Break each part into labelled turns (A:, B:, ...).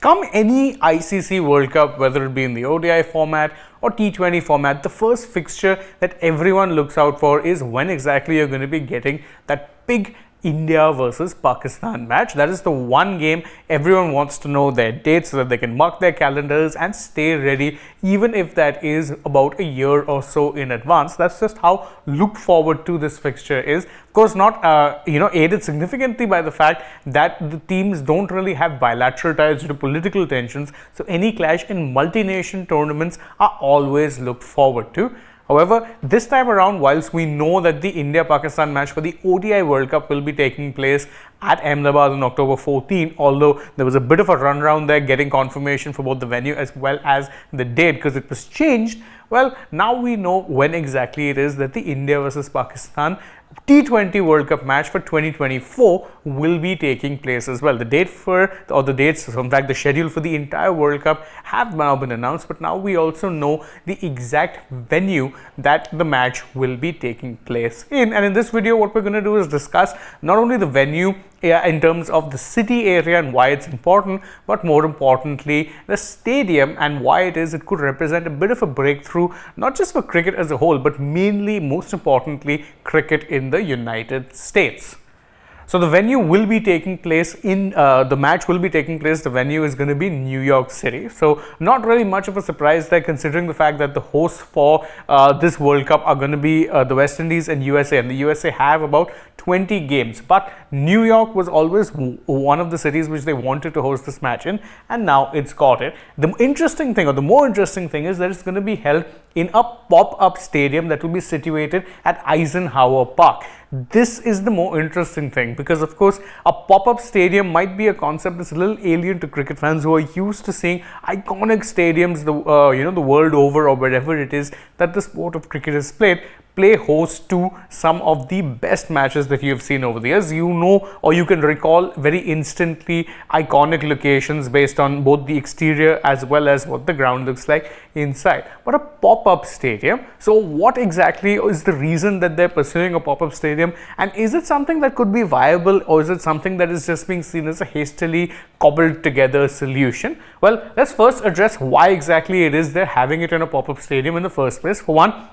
A: Come any ICC World Cup, whether it be in the ODI format or T20 format, the first fixture that everyone looks out for is when exactly you're going to be getting that big India versus Pakistan match. That is the one game everyone wants to know their dates so that they can mark their calendars and stay ready, even if that is about a year or so in advance. That's just how look forward to this fixture is. Of course, not aided significantly by the fact that the teams don't really have bilateral ties due to political tensions. So any clash in multi-nation tournaments are always looked forward to. However, this time around, whilst we know that the India-Pakistan match for the ODI World Cup will be taking place at Ahmedabad on October 14, although there was a bit of a run around there getting confirmation for both the venue as well as the date because it was changed. Well, now we know when exactly it is that the India versus Pakistan T20 World Cup match for 2024 will be taking place as well. The date the dates, in fact the schedule for the entire World Cup have now been announced, but now we also know the exact venue that the match will be taking place in. And in this video, what we're going to do is discuss not only the venue in terms of the city area and why it's important, but more importantly the stadium and why it could represent a bit of a breakthrough, not just for cricket as a whole, but mainly, most importantly, cricket in the United States. So the venue will be taking place the match will be taking place. The venue is going to be New York City. So not really much of a surprise there, considering the fact that the hosts for this World Cup are going to be the West Indies and USA. And the USA have about 20 games. But New York was always one of the cities which they wanted to host this match in. And now it's got it. The interesting thing, or the more interesting thing, is that it's going to be held in a pop-up stadium that will be situated at Eisenhower Park. This is the more interesting thing because, of course, a pop-up stadium might be a concept that's a little alien to cricket fans who are used to seeing iconic stadiums the world over, or wherever it is that the sport of cricket is played, play host to some of the best matches that you have seen over the years. You know, or you can recall very instantly iconic locations based on both the exterior as well as what the ground looks like inside. But a pop-up stadium, so what exactly is the reason that they're pursuing a pop-up stadium, and is it something that could be viable, or is it something that is just being seen as a hastily cobbled together solution? Well, let's first address why exactly it is they're having it in a pop-up stadium in the first place. For one,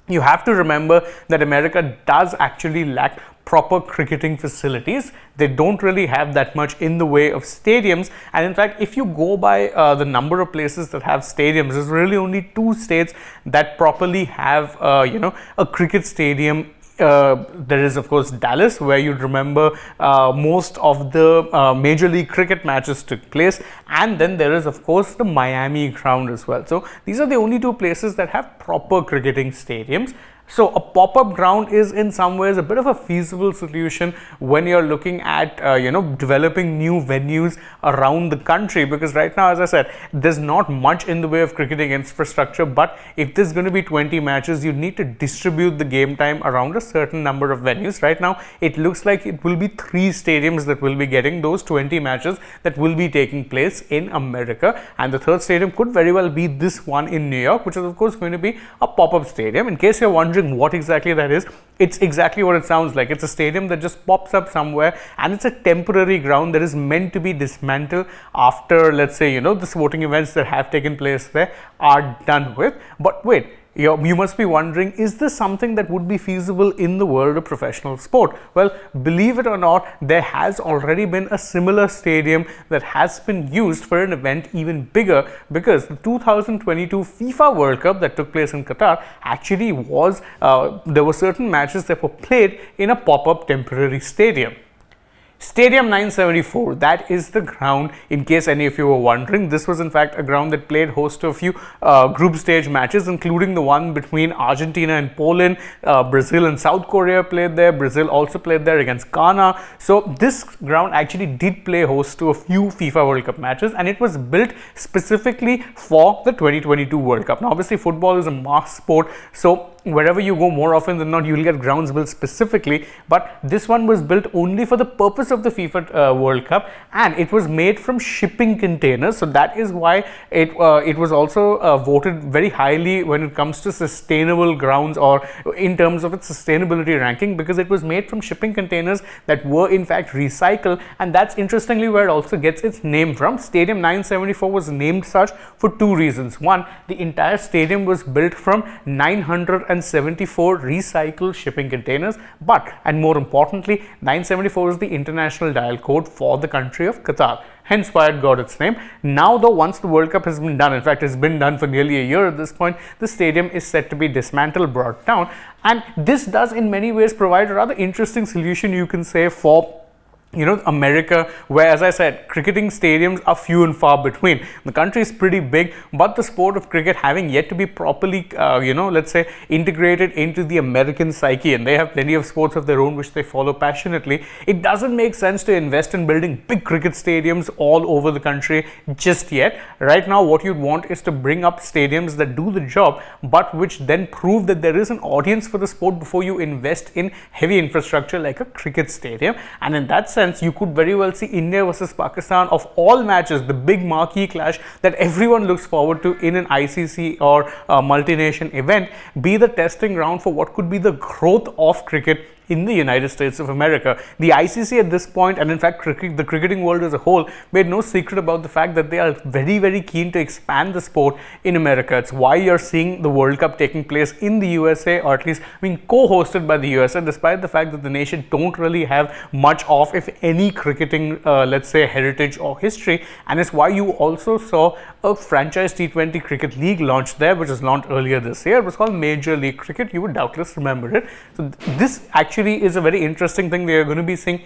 A: you have to remember that America does actually lack proper cricketing facilities. They don't really have that much in the way of stadiums, and in fact, if you go by the number of places that have stadiums, there's really only 2 states that properly have a cricket stadium. There is, of course, Dallas, where you'd remember most of the Major League Cricket matches took place, and then there is, of course, the Miami ground as well. So these are the only 2 places that have proper cricketing stadiums. So a pop-up ground is in some ways a bit of a feasible solution when you're looking at developing new venues around the country, because right now, as I said, there's not much in the way of cricketing infrastructure. But if there's going to be 20 matches, you need to distribute the game time around a certain number of venues. Right now, it looks like it will be 3 stadiums that will be getting those 20 matches that will be taking place in America, and the 3rd stadium could very well be this one in New York, which is of course going to be a pop-up stadium. In case you're wondering what exactly that is, it's exactly what it sounds like. It's a stadium that just pops up somewhere, and it's a temporary ground that is meant to be dismantled after, let's say, the sporting events that have taken place there are done with. But wait, you must be wondering, is this something that would be feasible in the world of professional sport? Well, believe it or not, there has already been a similar stadium that has been used for an event even bigger, because the 2022 FIFA World Cup that took place in Qatar actually was, there were certain matches that were played in a pop-up temporary stadium. Stadium 974, that is the ground, in case any of you were wondering. This was in fact a ground that played host to a few group stage matches, including the one between Argentina and Poland. Brazil and South Korea played there. Brazil also played there against Ghana. So this ground actually did play host to a few FIFA World Cup matches, and it was built specifically for the 2022 World Cup. Now, obviously, football is a mass sport, so wherever you go, more often than not, you'll get grounds built specifically, but this one was built only for the purpose of the FIFA World Cup, and it was made from shipping containers. So that is why it was also voted very highly when it comes to sustainable grounds, or in terms of its sustainability ranking, because it was made from shipping containers that were in fact recycled. And that's interestingly where it also gets its name from. Stadium 974 was named such for two reasons. One, the entire stadium was built from 974 recycled shipping containers, but, and more importantly, 974 is the international dial code for the country of Qatar, hence why it got its name. Now though, once the World Cup has been done, in fact it's been done for nearly a year at this point, the stadium is set to be dismantled, brought down, and this does in many ways provide a rather interesting solution, you can say, for America, where, as I said, cricketing stadiums are few and far between. The country is pretty big, but the sport of cricket having yet to be properly, let's say, integrated into the American psyche, and they have plenty of sports of their own which they follow passionately, it doesn't make sense to invest in building big cricket stadiums all over the country just yet. Right now, what you'd want is to bring up stadiums that do the job, but which then prove that there is an audience for the sport before you invest in heavy infrastructure like a cricket stadium. And in that sense, you could very well see India versus Pakistan, of all matches, the big marquee clash that everyone looks forward to in an ICC or a multi-nation event, be the testing ground for what could be the growth of cricket in the United States of America. The ICC at this point, and in fact the cricketing world as a whole, made no secret about the fact that they are very, very keen to expand the sport in America. It's why you're seeing the World Cup taking place in the USA, or at least being co-hosted by the USA, despite the fact that the nation don't really have much of, if any, cricketing, let's say, heritage or history. And it's why you also saw a franchise T20 cricket league launched there, which was launched earlier this year. It was called Major League Cricket. You would doubtless remember it. So this actually is a very interesting thing. We are going to be seeing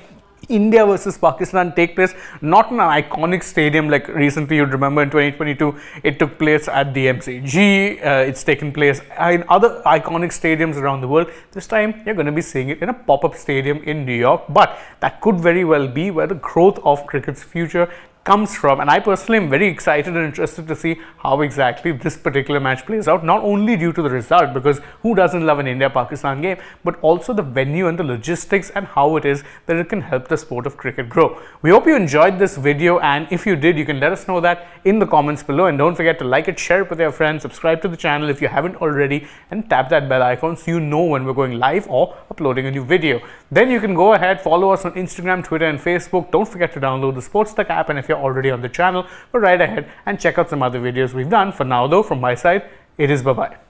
A: India versus Pakistan take place not in an iconic stadium like recently you'd remember in 2022 it took place at the MCG. It's taken place in other iconic stadiums around the world. This time you're going to be seeing it in a pop-up stadium in New York, but that could very well be where the growth of cricket's future comes from. And I personally am very excited and interested to see how exactly this particular match plays out, not only due to the result, because who doesn't love an India-Pakistan game, but also the venue and the logistics and how it is that it can help the sport of cricket grow. We hope you enjoyed this video, and if you did, you can let us know that in the comments below, and don't forget to like it, share it with your friends, subscribe to the channel if you haven't already, and tap that bell icon so you know when we're going live or uploading a new video. Then you can go ahead, follow us on Instagram, Twitter and Facebook. Don't forget to download the AajTak app, and if you're already on the channel, go right ahead and check out some other videos we've done. For now though, from my side, it is bye-bye.